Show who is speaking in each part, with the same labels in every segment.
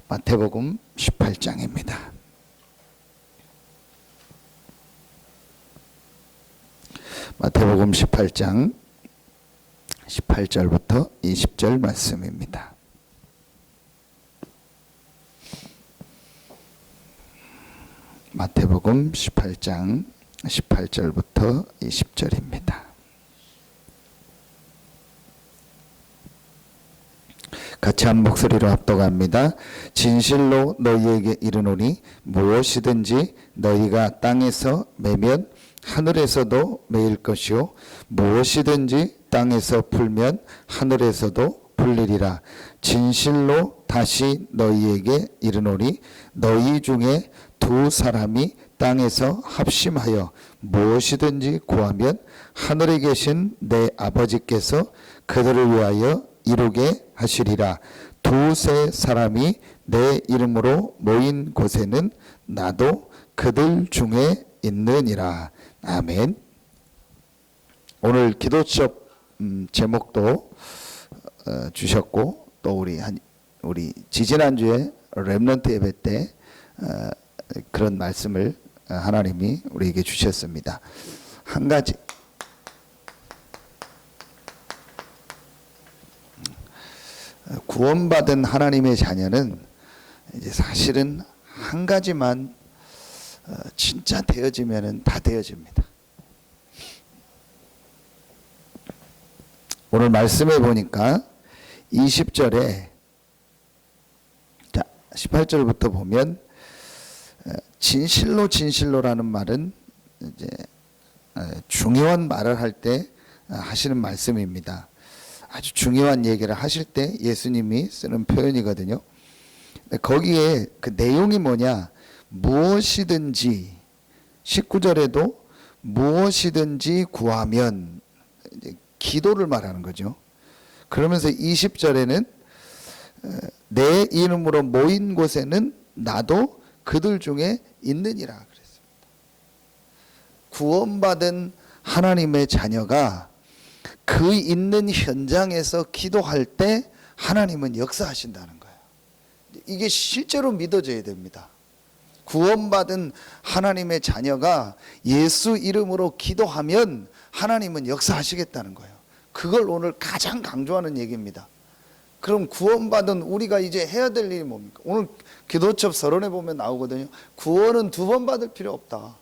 Speaker 1: 마태복음 18장입니다. 마태복음 18장 18절부터 20절 말씀입니다. 마태복음 18장 18절부터 20절입니다. 같이 한 목소리로 합독합니다. 진실로 너희에게 이르노니 무엇이든지 너희가 땅에서 매면 하늘에서도 매일 것이요 무엇이든지 땅에서 풀면 하늘에서도 풀리리라. 진실로 다시 너희에게 이르노니 너희 중에 두 사람이 땅에서 합심하여 무엇이든지 구하면 하늘에 계신 내 아버지께서 그들을 위하여 이루게 하시리라. 두세 사람이 내 이름으로 모인 곳에는 나도 그들 중에 있느니라. 아멘. 오늘 기도첩 제목도 주셨고 또 우리 지지난주에 렘넌트 예배 때 그런 말씀을 하나님이 우리에게 주셨습니다. 한 가지 구원받은 하나님의 자녀는 이제 사실은 한 가지만 진짜 되어지면은 다 되어집니다. 오늘 말씀해 보니까 20절에 18절부터 보면 진실로 진실로라는 말은 이제 중요한 말을 할 때 하시는 말씀입니다. 아주 중요한 얘기를 하실 때 예수님이 쓰는 표현이거든요. 거기에 그 내용이 뭐냐? 무엇이든지 19절에도 무엇이든지 구하면 이제 기도를 말하는 거죠. 그러면서 20절에는 내 이름으로 모인 곳에는 나도 그들 중에 있느니라 그랬습니다. 구원받은 하나님의 자녀가 그 있는 현장에서 기도할 때 하나님은 역사하신다는 거예요. 이게 실제로 믿어져야 됩니다. 구원받은 하나님의 자녀가 예수 이름으로 기도하면 하나님은 역사하시겠다는 거예요. 그걸 오늘 가장 강조하는 얘기입니다. 그럼 구원받은 우리가 이제 해야 될 일이 뭡니까? 오늘 기도첩 서론에 보면 나오거든요. 구원은 두 번 받을 필요 없다.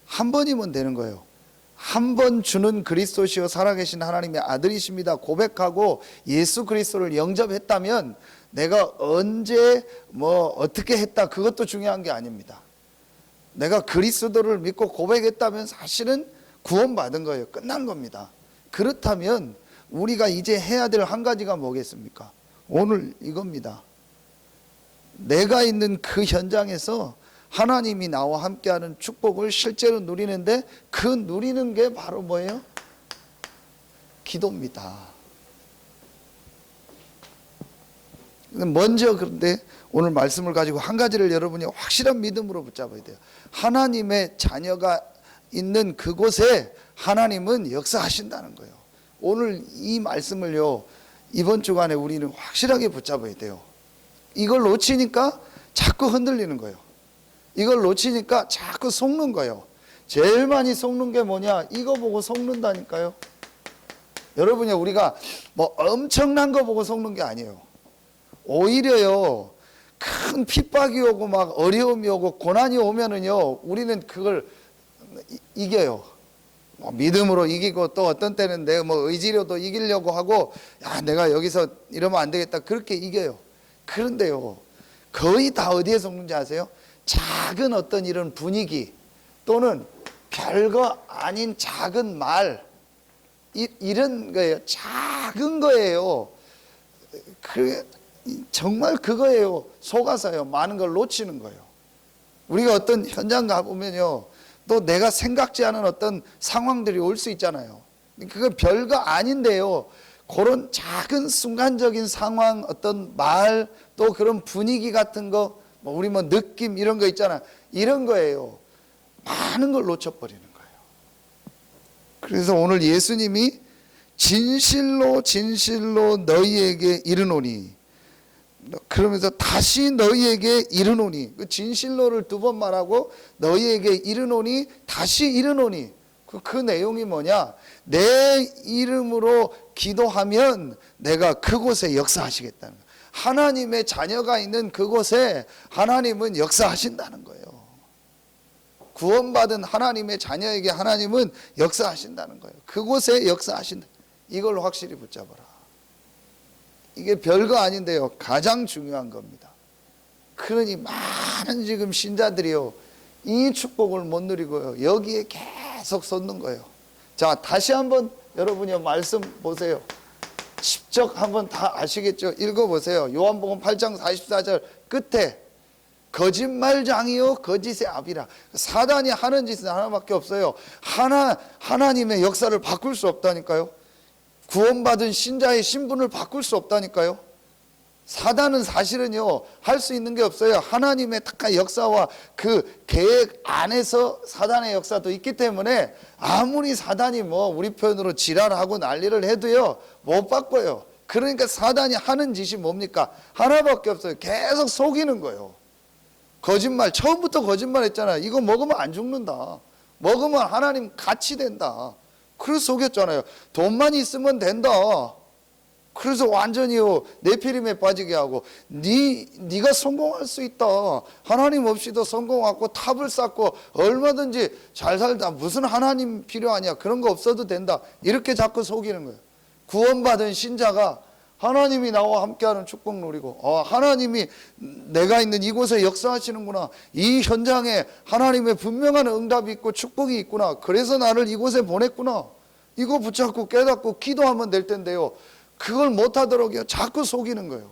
Speaker 1: 한 번이면 되는 거예요. 한 번 주는 그리스도시요 살아계신 하나님의 아들이십니다 고백하고 예수 그리스도를 영접했다면 내가 언제 어떻게 했다 그것도 중요한 게 아닙니다. 내가 그리스도를 믿고 고백했다면 사실은 구원받은 거예요. 끝난 겁니다. 그렇다면 우리가 이제 해야 될 한 가지가 뭐겠습니까? 오늘 이겁니다. 내가 있는 그 현장에서 하나님이 나와 함께하는 축복을 실제로 누리는데 그 누리는 게 바로 뭐예요? 기도입니다. 먼저 그런데 오늘 말씀을 가지고 한 가지를 여러분이 확실한 믿음으로 붙잡아야 돼요. 하나님의 자녀가 있는 그곳에 하나님은 역사하신다는 거예요. 오늘 이 말씀을요 이번 주간에 우리는 확실하게 붙잡아야 돼요. 이걸 놓치니까 자꾸 흔들리는 거예요. 이걸 놓치니까 자꾸 속는 거예요. 제일 많이 속는 게 뭐냐? 이거 보고 속는다니까요. 여러분이 우리가 엄청난 거 보고 속는 게 아니에요. 오히려요 큰 핍박이 오고 막 어려움이 오고 고난이 오면은요 우리는 그걸 이겨요. 믿음으로 이기고 또 어떤 때는 내가 의지로도 이기려고 하고 야 내가 여기서 이러면 안 되겠다 그렇게 이겨요. 그런데요 거의 다 어디에 속는지 아세요? 작은 어떤 이런 분위기 또는 별거 아닌 작은 말 이런 거예요. 작은 거예요. 정말 그거예요. 속아서요 많은 걸 놓치는 거예요. 우리가 어떤 현장 가보면요 또 내가 생각지 않은 어떤 상황들이 올 수 있잖아요. 그건 별거 아닌데요 그런 작은 순간적인 상황 어떤 말 또 그런 분위기 같은 거 우리 느낌 이런 거 있잖아. 이런 거예요. 많은 걸 놓쳐버리는 거예요. 그래서 오늘 예수님이 진실로 진실로 너희에게 이르노니 그러면서 다시 너희에게 이르노니, 그 진실로를 두 번 말하고 너희에게 이르노니 다시 이르노니, 그 내용이 뭐냐? 내 이름으로 기도하면 내가 그곳에 역사하시겠다는 거예요. 하나님의 자녀가 있는 그곳에 하나님은 역사하신다는 거예요. 구원받은 하나님의 자녀에게 하나님은 역사하신다는 거예요. 그곳에 역사하신다. 이걸 확실히 붙잡아라. 이게 별거 아닌데요, 가장 중요한 겁니다. 그러니 많은 지금 신자들이요, 이 축복을 못 누리고요, 여기에 계속 솟는 거예요. 자, 다시 한번 여러분이 말씀 보세요. 직접 한번 다 아시겠죠? 읽어보세요. 요한복음 8장 44절 끝에 거짓말장이요 거짓의 아비라. 사단이 하는 짓은 하나밖에 없어요. 하나님의 역사를 바꿀 수 없다니까요. 구원받은 신자의 신분을 바꿀 수 없다니까요. 사단은 사실은요, 할 수 있는 게 없어요. 하나님의 tak한 역사와 그 계획 안에서 사단의 역사도 있기 때문에 아무리 사단이 뭐 우리 표현으로 지랄하고 난리를 해도요, 못 바꿔요. 그러니까 사단이 하는 짓이 뭡니까? 하나밖에 없어요. 계속 속이는 거예요. 거짓말, 처음부터 거짓말 했잖아요. 이거 먹으면 안 죽는다. 먹으면 하나님 같이 된다. 그래서 속였잖아요. 돈만 있으면 된다. 그래서 완전히요, 네피림에 빠지게 하고, 네가 성공할 수 있다. 하나님 없이도 성공하고 탑을 쌓고 얼마든지 잘 살다. 무슨 하나님 필요하냐? 그런 거 없어도 된다. 이렇게 자꾸 속이는 거예요. 구원받은 신자가 하나님이 나와 함께하는 축복 누리고, 하나님이 내가 있는 이곳에 역사하시는구나. 이 현장에 하나님의 분명한 응답이 있고 축복이 있구나. 그래서 나를 이곳에 보냈구나. 이거 붙잡고 깨닫고 기도하면 될 텐데요, 그걸 못하도록요, 자꾸 속이는 거예요.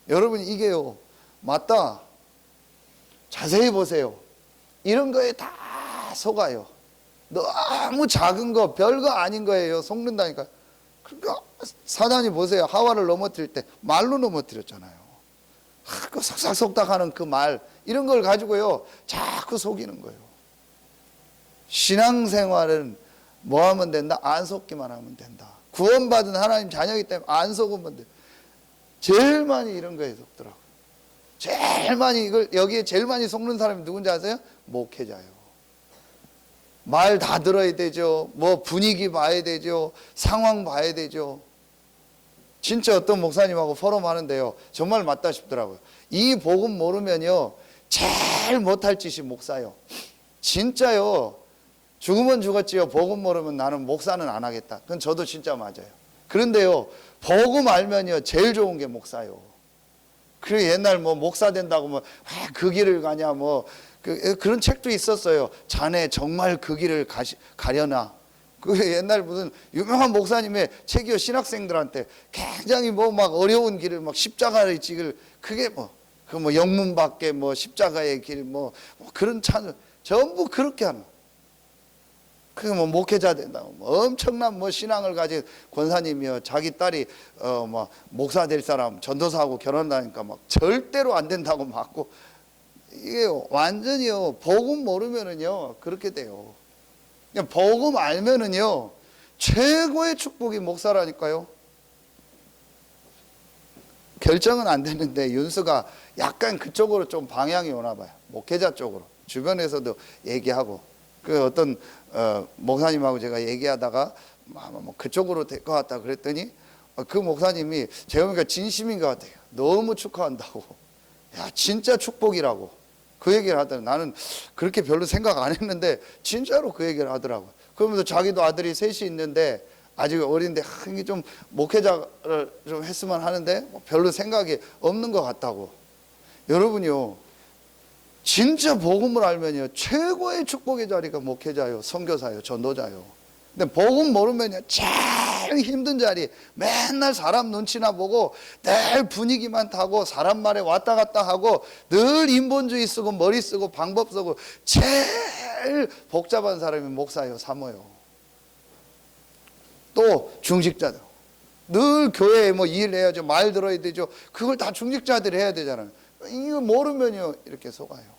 Speaker 1: 여러분, 이게요, 맞다. 자세히 보세요. 이런 거에 다 속아요. 너무 작은 거, 별거 아닌 거예요. 속는다니까. 그러니까 사단이 보세요. 하와를 넘어뜨릴 때 말로 넘어뜨렸잖아요. 그 속삭속닥하는 그 말, 이런 걸 가지고요, 자꾸 속이는 거예요. 신앙생활은 뭐 하면 된다? 안 속기만 하면 된다. 구원받은 하나님 자녀이기 때문에 안 속으면 돼. 제일 많이 이런 거에 속더라고요. 제일 많이, 여기에 제일 많이 속는 사람이 누군지 아세요? 목회자예요. 말 다 들어야 되죠. 뭐 분위기 봐야 되죠. 상황 봐야 되죠. 진짜 어떤 목사님하고 포럼하는데요, 정말 맞다 싶더라고요. 이 복음 모르면요, 제일 못할 짓이 목사요. 진짜요. 죽으면 죽었지요. 복음 모르면 나는 목사는 안 하겠다. 그건 저도 진짜 맞아요. 그런데요, 복음 알면요, 제일 좋은 게 목사요. 그리고 옛날 뭐 목사 된다고 뭐 그 길을 가냐 뭐 그런 책도 있었어요. 자네 정말 그 길을 가려나. 그 옛날 무슨 유명한 목사님의 책이요, 신학생들한테 굉장히 뭐 막 어려운 길을 막 십자가를 찍을, 그게 뭐 그 뭐 영문 밖에 뭐 십자가의 길 뭐 그런 찬 전부 그렇게 하는. 그 뭐 목회자 된다고 뭐 엄청난 뭐 신앙을 가진 권사님이요, 자기 딸이 뭐 목사 될 사람 전도사하고 결혼한다니까 막 절대로 안 된다고 막고. 이게 완전히요, 복음 모르면은요 그렇게 돼요. 그냥 복음 알면은요 최고의 축복이 목사라니까요. 결정은 안 되는데 윤수가 약간 그쪽으로 좀 방향이 오나 봐요. 목회자 쪽으로. 주변에서도 얘기하고, 그 어떤 목사님하고 제가 얘기하다가 뭐 그쪽으로 될 것 같다 그랬더니 그 목사님이 제가 보니까 진심인 것 같아요. 너무 축하한다고. 야, 진짜 축복이라고 그 얘기를 하더라고요. 나는 그렇게 별로 생각 안 했는데 진짜로 그 얘기를 하더라고요. 그러면서 자기도 아들이 셋이 있는데 아직 어린데 이게 좀 목회자를 좀 했으면 하는데 별로 생각이 없는 것 같다고. 여러분요, 진짜 복음을 알면요 최고의 축복의 자리가 목회자요, 선교사요, 전도자요. 근데 복음 모르면요 제일 힘든 자리, 맨날 사람 눈치나 보고 늘 분위기만 타고 사람 말에 왔다 갔다 하고 늘 인본주의 쓰고 머리 쓰고 방법 쓰고 제일 복잡한 사람이 목사요, 사모요. 또 중직자들, 늘 교회에 뭐 일해야죠, 말 들어야 되죠. 그걸 다 중직자들이 해야 되잖아요. 이거 모르면요 이렇게 속아요.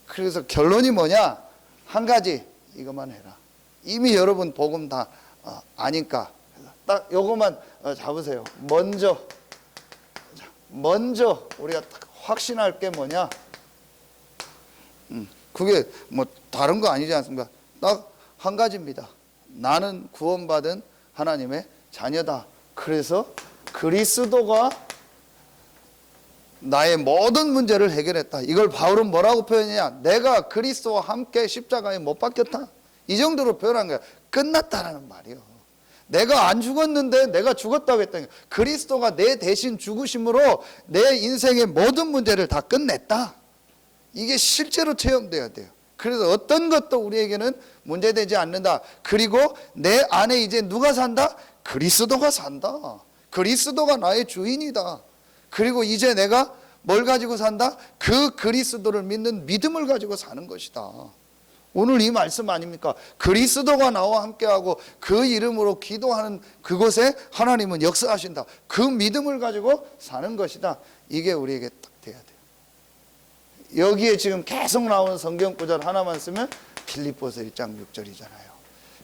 Speaker 1: 그래서 결론이 뭐냐? 한 가지, 이것만 해라. 이미 여러분 복음 다 아니까 딱 요것만 잡으세요. 먼저 자, 먼저 우리가 딱 확신할 게 뭐냐? 그게 뭐 다른 거 아니지 않습니까? 딱 한 가지입니다. 나는 구원받은 하나님의 자녀다. 그래서 그리스도가 나의 모든 문제를 해결했다. 이걸 바울은 뭐라고 표현했냐? 내가 그리스도와 함께 십자가에 못 박혔다. 이 정도로 표현한 거야. 끝났다라는 말이요. 내가 안 죽었는데 내가 죽었다고 했다니까. 그리스도가 내 대신 죽으심으로 내 인생의 모든 문제를 다 끝냈다. 이게 실제로 체험돼야 돼요. 그래서 어떤 것도 우리에게는 문제되지 않는다. 그리고 내 안에 이제 누가 산다? 그리스도가 산다. 그리스도가 나의 주인이다. 그리고 이제 내가 뭘 가지고 산다? 그 그리스도를 믿는 믿음을 가지고 사는 것이다. 오늘 이 말씀 아닙니까? 그리스도가 나와 함께하고 그 이름으로 기도하는 그곳에 하나님은 역사하신다. 그 믿음을 가지고 사는 것이다. 이게 우리에게 딱 돼야 돼요. 여기에 지금 계속 나오는 성경 구절 하나만 쓰면 빌립보서 1장 6절이잖아요.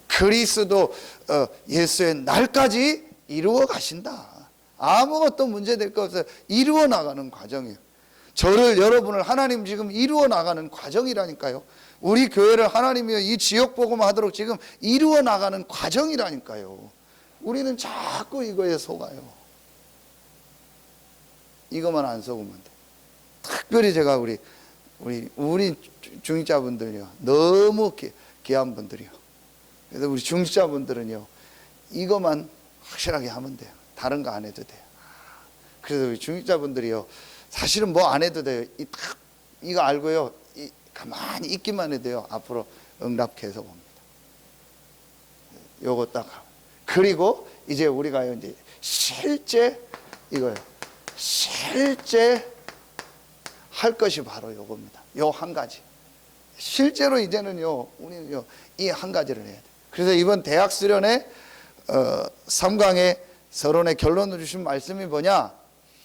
Speaker 1: 그리스도 예수의 날까지 이루어 가신다. 아무것도 문제될 거 없어요. 이루어 나가는 과정이에요. 저를 여러분을 하나님 지금 이루어 나가는 과정이라니까요. 우리 교회를 하나님이여 이 지역 복음화 하도록 지금 이루어 나가는 과정이라니까요. 우리는 자꾸 이거에 속아요. 이것만 안 속으면 돼. 특별히 제가 우리 중직자분들요 너무 귀한 분들이요. 그래서 우리 중직자분들은요 이것만 확실하게 하면 돼요. 다른 거 안 해도 돼요. 그래서 우리 중직자분들이요 사실은 뭐 안 해도 돼요. 이거 알고요 가만히 있기만 해도 돼요. 앞으로 응답 계속 옵니다. 요거 딱 하고. 그리고 이제 우리가 이제 실제 이거요 실제 할 것이 바로 요겁니다. 요 한 가지. 실제로 이제는요, 우리는요, 이 한 가지를 해야 돼요. 그래서 이번 대학 수련회 3강의 서론의 결론을 주신 말씀이 뭐냐?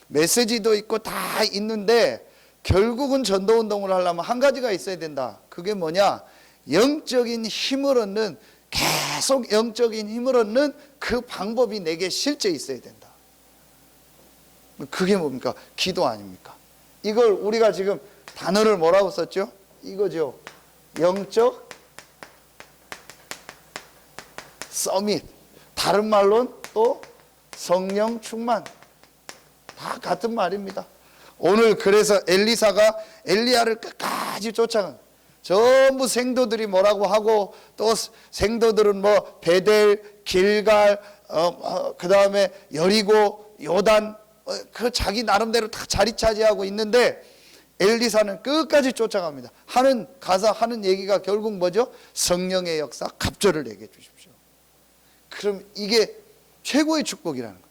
Speaker 1: 메시지도 있고 다 있는데 결국은 전도운동을 하려면 한 가지가 있어야 된다. 그게 뭐냐? 영적인 힘을 얻는, 계속 영적인 힘을 얻는 그 방법이 내게 실제 있어야 된다. 그게 뭡니까? 기도 아닙니까? 이걸 우리가 지금 단어를 뭐라고 썼죠? 이거죠. 영적 서밋. 다른 말로는 또 성령 충만. 다 같은 말입니다. 오늘 그래서 엘리사가 엘리야를 끝까지 쫓아간 전부 생도들이 뭐라고 하고 또 생도들은 뭐 베델, 길갈, 그 다음에 여리고, 요단 그 자기 나름대로 다 자리 차지하고 있는데 엘리사는 끝까지 쫓아갑니다. 하는 얘기가 결국 뭐죠? 성령의 역사, 갑절을 내게 주십시오. 그럼 이게 최고의 축복이라는 거예요.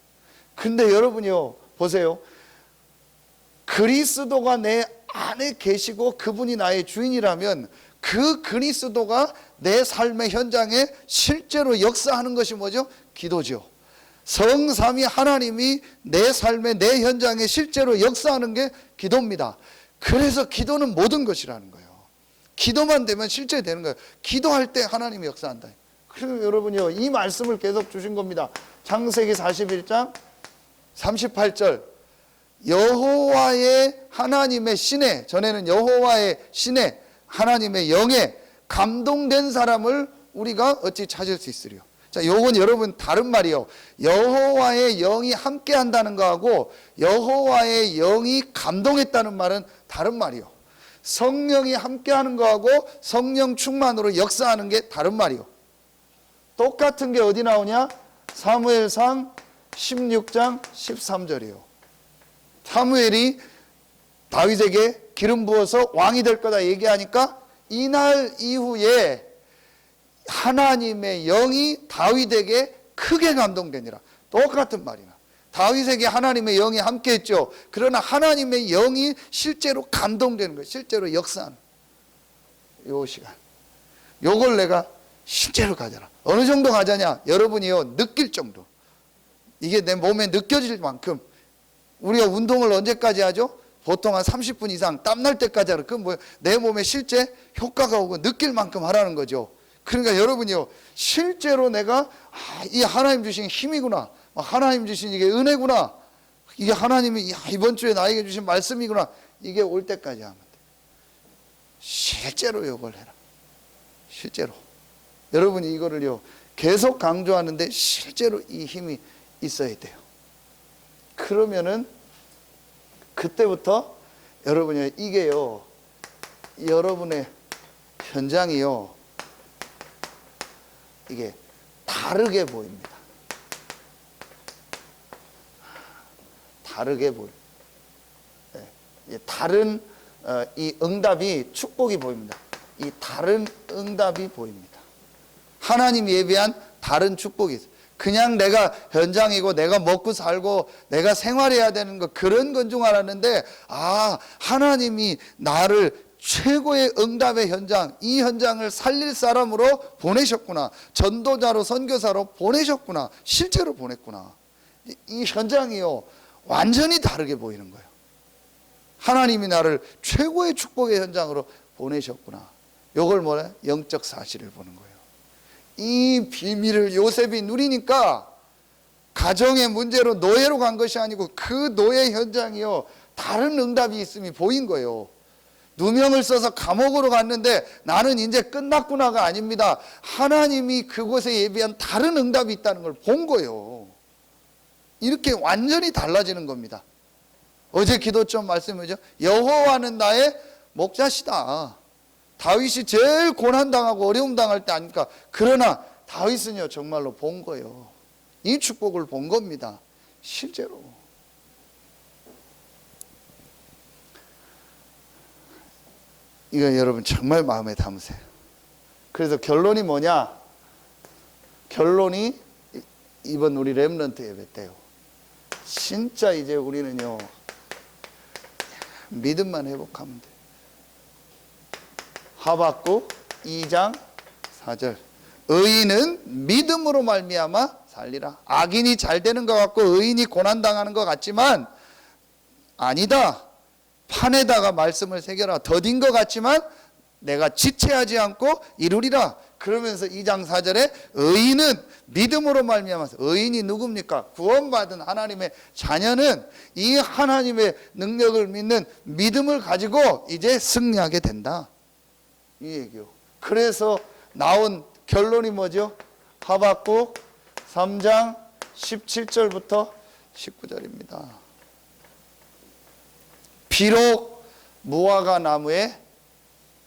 Speaker 1: 근데 여러분이요, 보세요. 그리스도가 내 안에 계시고 그분이 나의 주인이라면 그 그리스도가 내 삶의 현장에 실제로 역사하는 것이 뭐죠? 기도죠. 성삼위 하나님이 내 삶의 내 현장에 실제로 역사하는 게 기도입니다. 그래서 기도는 모든 것이라는 거예요. 기도만 되면 실제 되는 거예요. 기도할 때 하나님이 역사한다. 그리고 여러분이요, 이 말씀을 계속 주신 겁니다. 창세기 41장 38절. 여호와의 하나님의 신에, 전에는 여호와의 신에, 하나님의 영에 감동된 사람을 우리가 어찌 찾을 수 있으리요. 자, 요건 여러분 다른 말이요. 여호와의 영이 함께 한다는 거하고 여호와의 영이 감동했다는 말은 다른 말이요. 성령이 함께 하는 거하고 성령 충만으로 역사하는 게 다른 말이요. 똑같은 게 어디 나오냐? 사무엘상 16장 13절이요. 사무엘이 다윗에게 기름 부어서 왕이 될 거다 얘기하니까 이날 이후에 하나님의 영이 다윗에게 크게 감동되니라. 똑같은 말이나. 다윗에게 하나님의 영이 함께 했죠. 그러나 하나님의 영이 실제로 감동되는 거예요. 실제로 역사하는 요 시간. 요걸 내가 실제로 가져라. 어느 정도 가자냐? 여러분이요, 느낄 정도. 이게 내 몸에 느껴질 만큼. 우리가 운동을 언제까지 하죠? 보통 한 30분 이상 땀날 때까지 하라. 그건 뭐예요? 내 몸에 실제 효과가 오고 느낄 만큼 하라는 거죠. 그러니까 여러분이요, 실제로 내가 이 하나님 주신 힘이구나, 하나님 주신 이게 은혜구나, 이게 하나님이 이번 주에 나에게 주신 말씀이구나. 이게 올 때까지 하면 돼. 실제로 이걸 해라. 실제로. 여러분이 이거를요 계속 강조하는데 실제로 이 힘이 있어야 돼요. 그러면은 그때부터 여러분이 이게요 여러분의 현장이요 이게 다르게 보입니다. 다르게 보여. 네. 다른 이 응답이 축복이 보입니다. 이 다른 응답이 보입니다. 하나님 예비한 다른 축복이 있어요. 그냥 내가 현장이고 내가 먹고 살고 내가 생활해야 되는 거 그런 건 줄 알았는데 하나님이 나를 최고의 응답의 현장, 이 현장을 살릴 사람으로 보내셨구나. 전도자로 선교사로 보내셨구나. 실제로 보냈구나. 이 현장이요 완전히 다르게 보이는 거예요. 하나님이 나를 최고의 축복의 현장으로 보내셨구나. 이걸 뭐래? 영적 사실을 보는 거예요. 이 비밀을 요셉이 누리니까 가정의 문제로 노예로 간 것이 아니고 그 노예 현장이요 다른 응답이 있음이 보인 거예요. 누명을 써서 감옥으로 갔는데 나는 이제 끝났구나가 아닙니다. 하나님이 그곳에 예비한 다른 응답이 있다는 걸 본 거예요. 이렇게 완전히 달라지는 겁니다. 어제 기도점 말씀이죠. 여호와는 나의 목자시다. 다윗이 제일 고난당하고 어려움 당할 때 아닙니까? 그러나 다윗은요 정말로 본 거예요. 이 축복을 본 겁니다. 실제로. 이거 여러분 정말 마음에 담으세요. 그래서 결론이 뭐냐? 결론이 이번 우리 렘넌트 예배 때요. 진짜 이제 우리는요 믿음만 회복하면 돼. 하박국 2장 4절. 의인은 믿음으로 말미암아 살리라. 악인이 잘 되는 것 같고 의인이 고난당하는 것 같지만 아니다. 판에다가 말씀을 새겨라. 더딘 것 같지만 내가 지체하지 않고 이루리라. 그러면서 2장 4절에 의인은 믿음으로 말미암아서. 의인이 누굽니까? 구원받은 하나님의 자녀는 이 하나님의 능력을 믿는 믿음을 가지고 이제 승리하게 된다. 이 얘기요. 그래서 나온 결론이 뭐죠? 하박국 3장 17절부터 19절입니다. 비록 무화과 나무에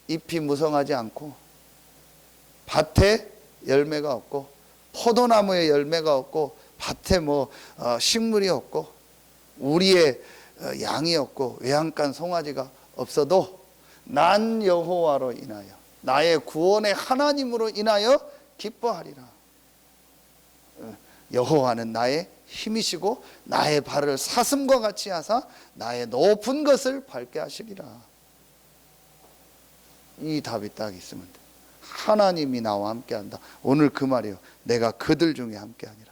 Speaker 1: 잎이 무성하지 않고 밭에 열매가 없고 포도나무에 열매가 없고 밭에 식물이 없고 우리의 양이 없고 외양간 송아지가 없어도 난 여호와로 인하여 나의 구원의 하나님으로 인하여 기뻐하리라. 여호와는 나의 힘이시고 나의 발을 사슴과 같이 하사 나의 높은 것을 밟게 하시리라. 이 답이 딱 있으면 돼. 하나님이 나와 함께한다. 오늘 그 말이요. 내가 그들 중에 함께하니라.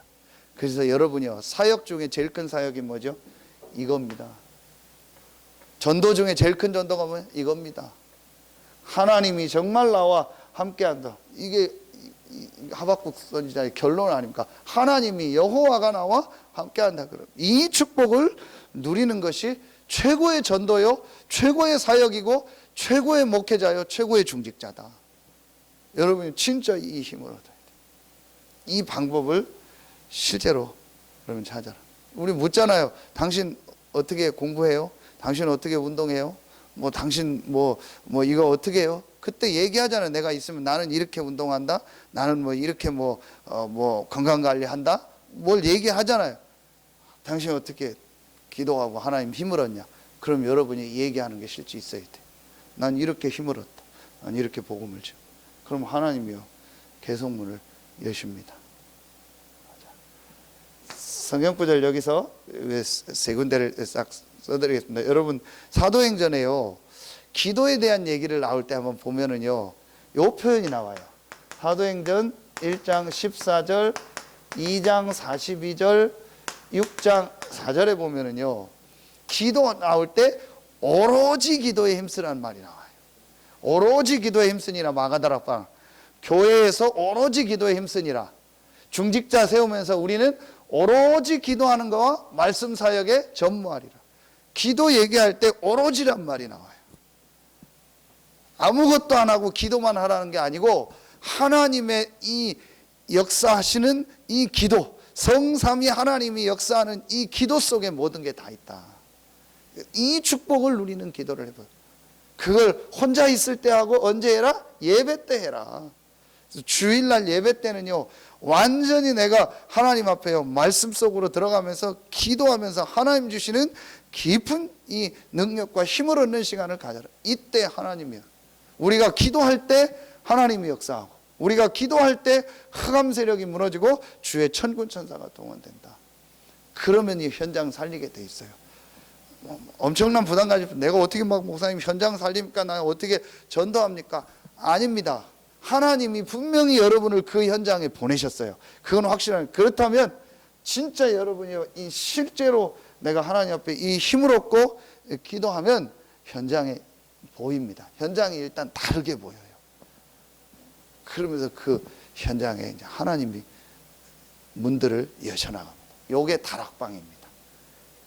Speaker 1: 그래서 여러분이요 사역 중에 제일 큰 사역이 뭐죠? 이겁니다. 전도 중에 제일 큰 전도가 뭐예요? 이겁니다. 하나님이 정말 나와 함께한다. 이게 하박국 선지자의 결론 아닙니까? 하나님이 여호와가 나와 함께한다. 그럼 이 축복을 누리는 것이 최고의 전도요, 최고의 사역이고 최고의 목회자요, 최고의 중직자다. 여러분이 진짜 이 힘을 얻어야 돼. 이 방법을 실제로 여러분 찾아라. 우리 묻잖아요. 당신 어떻게 공부해요? 당신 어떻게 운동해요? 당신 이거 어떻게 해요? 그때 얘기하잖아요. 내가 있으면 나는 이렇게 운동한다. 나는 이렇게 건강 관리한다. 뭘 얘기하잖아요. 당신 어떻게 기도하고 하나님 힘을 얻냐? 그럼 여러분이 얘기하는 게 실제 있어야 돼. 난 이렇게 힘을 얻다. 난 이렇게 복음을 줘. 그럼 하나님이요 계속 문을 여십니다. 성경구절 여기서 세 군데를 싹 써드리겠습니다. 여러분 사도행전에요 기도에 대한 얘기를 나올 때 한번 보면은요 요 표현이 나와요. 사도행전 1장 14절 2장 42절 6장 4절에 보면은요 기도 나올 때 오로지 기도에 힘쓰라는 말이 나와요. 오로지 기도에 힘쓰니라. 마가다락방 교회에서 오로지 기도에 힘쓰니라. 중직자 세우면서 우리는 오로지 기도하는 거와 말씀 사역에 전무하리라. 기도 얘기할 때 오로지란 말이 나와요. 아무것도 안 하고 기도만 하라는 게 아니고 하나님의 이 역사하시는 이 기도, 성삼위 하나님이 역사하는 이 기도 속에 모든 게 다 있다. 이 축복을 누리는 기도를 해봐요. 그걸 혼자 있을 때 하고 언제 해라? 예배 때 해라. 주일날 예배 때는요, 완전히 내가 하나님 앞에요, 말씀 속으로 들어가면서 기도하면서 하나님 주시는 깊은 이 능력과 힘을 얻는 시간을 가져라. 이때 하나님이요, 우리가 기도할 때 하나님이 역사하고, 우리가 기도할 때 흑암 세력이 무너지고 주의 천군 천사가 동원된다. 그러면 이 현장 살리게 돼 있어요. 엄청난 부담 가지고 내가 어떻게 막 목사님 현장 살립니까? 나 어떻게 전도합니까? 아닙니다. 하나님이 분명히 여러분을 그 현장에 보내셨어요. 그건 확실한. 그렇다면 진짜 여러분이 이 실제로 내가 하나님 앞에 이 힘을 얻고 기도하면 현장에 보입니다. 현장이 일단 다르게 보여요. 그러면서 그 현장에 이제 하나님이 문들을 여셔나갑니다. 요게 다락방입니다.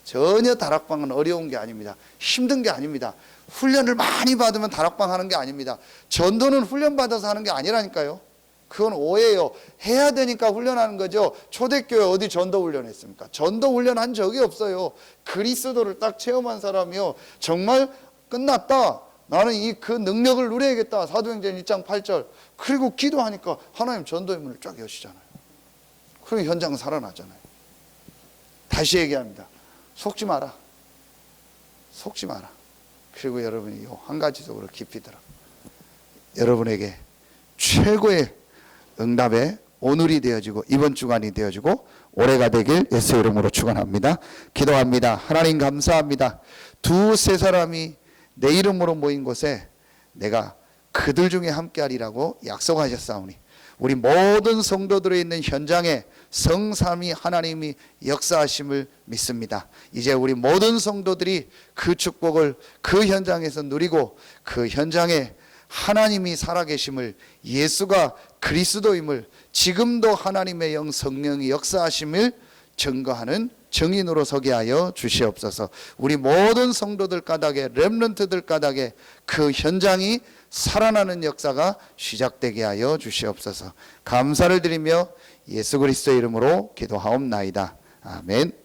Speaker 1: 전혀 다락방은 어려운 게 아닙니다. 힘든 게 아닙니다. 훈련을 많이 받으면 다락방 하는 게 아닙니다. 전도는 훈련 받아서 하는 게 아니라니까요. 그건 오해예요. 해야 되니까 훈련하는 거죠. 초대교회 어디 전도 훈련했습니까? 전도 훈련한 적이 없어요. 그리스도를 딱 체험한 사람이요, 정말 끝났다, 나는 그 능력을 누려야겠다. 사도행전 1장 8절. 그리고 기도하니까 하나님 전도의 문을 쫙 여시잖아요. 그리고 현장 살아나잖아요. 다시 얘기합니다. 속지 마라. 속지 마라. 그리고 여러분이 한 가지 속으로 깊이 들어. 여러분에게 최고의 응답의 오늘이 되어지고 이번 주간이 되어지고 올해가 되길 예수 이름으로 축원합니다. 기도합니다. 하나님 감사합니다. 두세 사람이 내 이름으로 모인 곳에 내가 그들 중에 함께하리라고 약속하셨사오니 우리 모든 성도들이 있는 현장에 성삼위 하나님이 역사하심을 믿습니다. 이제 우리 모든 성도들이 그 축복을 그 현장에서 누리고 그 현장에 하나님이 살아계심을, 예수가 그리스도임을, 지금도 하나님의 영 성령이 역사하심을 증거하는 증인으로 서게 하여 주시옵소서. 우리 모든 성도들 가닥에, 렘넌트들 가닥에 그 현장이 살아나는 역사가 시작되게 하여 주시옵소서. 감사를 드리며 예수 그리스도의 이름으로 기도하옵나이다. 아멘.